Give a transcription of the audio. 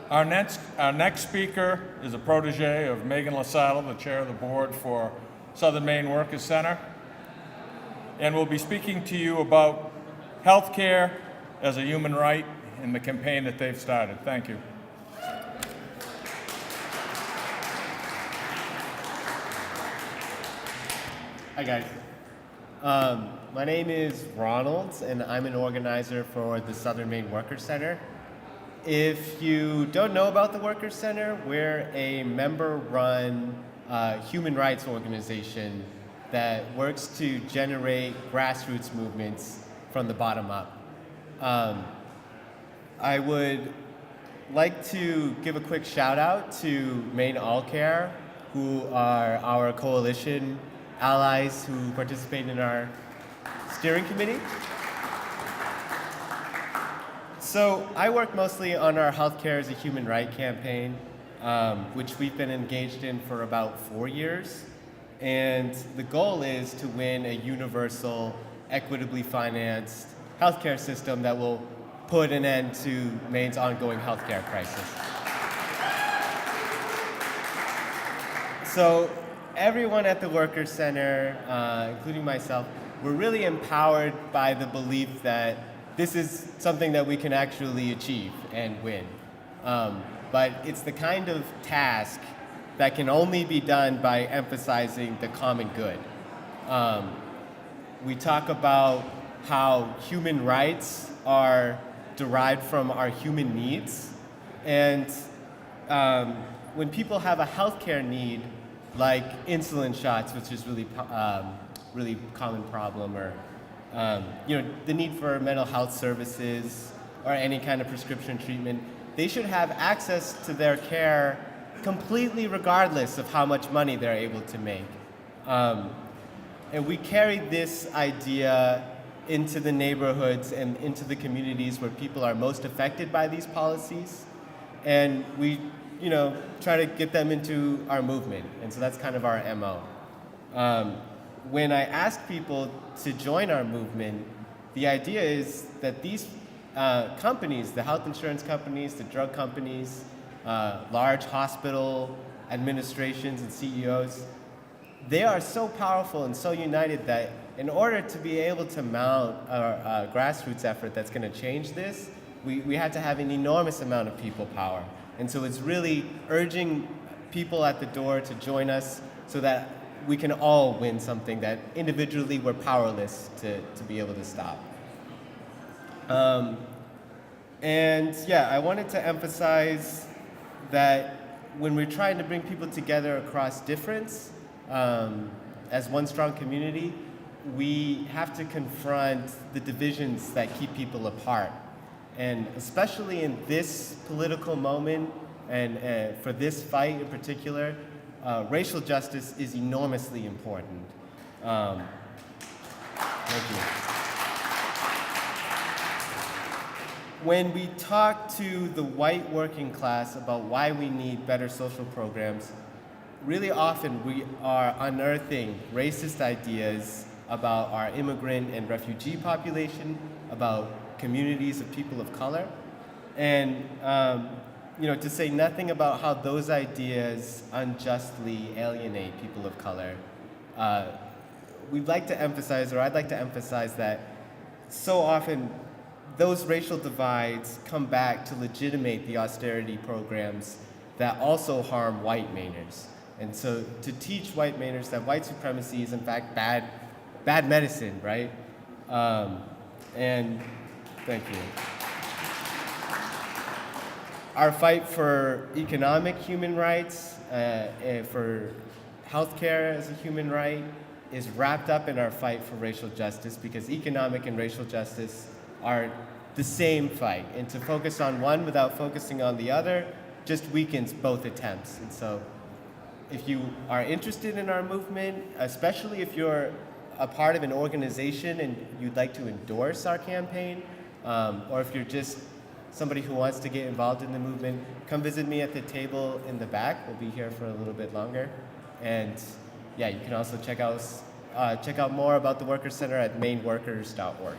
Our next speaker is a protege of Megan LaSalle, the chair of the board for Southern Maine Workers Center, and will be speaking to you about healthcare as a human right in the campaign that they've started. Thank you. Hi guys. My name is Ronald, and I'm an organizer for the Southern Maine Workers Center. If you don't know about the Workers Center, we're a member-run human rights organization that works to generate grassroots movements from the bottom up. I would like to give a quick shout out to Maine All Care, who are our coalition allies who participate in our steering committee. So I work mostly on our Healthcare as a Human Right campaign, which we've been engaged in for about 4 years. And the goal is to win a universal, equitably financed healthcare system that will put an end to Maine's ongoing healthcare crisis. So everyone at the Workers Center, including myself, we're really empowered by the belief that this is something that we can actually achieve and win. But it's the kind of task that can only be done by emphasizing the common good. We talk about how human rights are derived from our human needs. And when people have a healthcare need, like insulin shots, which is really common problem, or the need for mental health services or any kind of prescription treatment, they should have access to their care completely regardless of how much money they're able to make. And we carry this idea into the neighborhoods and into the communities where people are most affected by these policies. And we try to get them into our movement. And so that's kind of our MO. When I ask people to join our movement, the idea is that these companies, the health insurance companies, the drug companies, large hospital administrations and CEOs, they are so powerful and so united that in order to be able to mount a grassroots effort that's going to change this, we had to have an enormous amount of people power. And so it's really urging people at the door to join us so that we can all win something that individually we're powerless to be able to stop. And yeah, I wanted to emphasize that when we're trying to bring people together across difference, as one strong community, we have to confront the divisions that keep people apart. And especially in this political moment, and for this fight in particular, racial justice is enormously important. Thank you. When we talk to the white working class about why we need better social programs, really often we are unearthing racist ideas about our immigrant and refugee population, about communities of people of color, and to say nothing about how those ideas unjustly alienate people of color. We'd like to emphasize, or I'd like to emphasize, that so often those racial divides come back to legitimate the austerity programs that also harm white Mainers. And so to teach white Mainers that white supremacy is in fact bad medicine, right? And thank you. Our fight for economic human rights, for healthcare as a human right, is wrapped up in our fight for racial justice, because economic and racial justice are the same fight. And to focus on one without focusing on the other just weakens both attempts. And so if you are interested in our movement, especially if you're a part of an organization and you'd like to endorse our campaign, or if you're just somebody who wants to get involved in the movement, come visit me at the table in the back. We'll be here for a little bit longer. And yeah, you can also check out more about the Workers Center at maineworkers.org.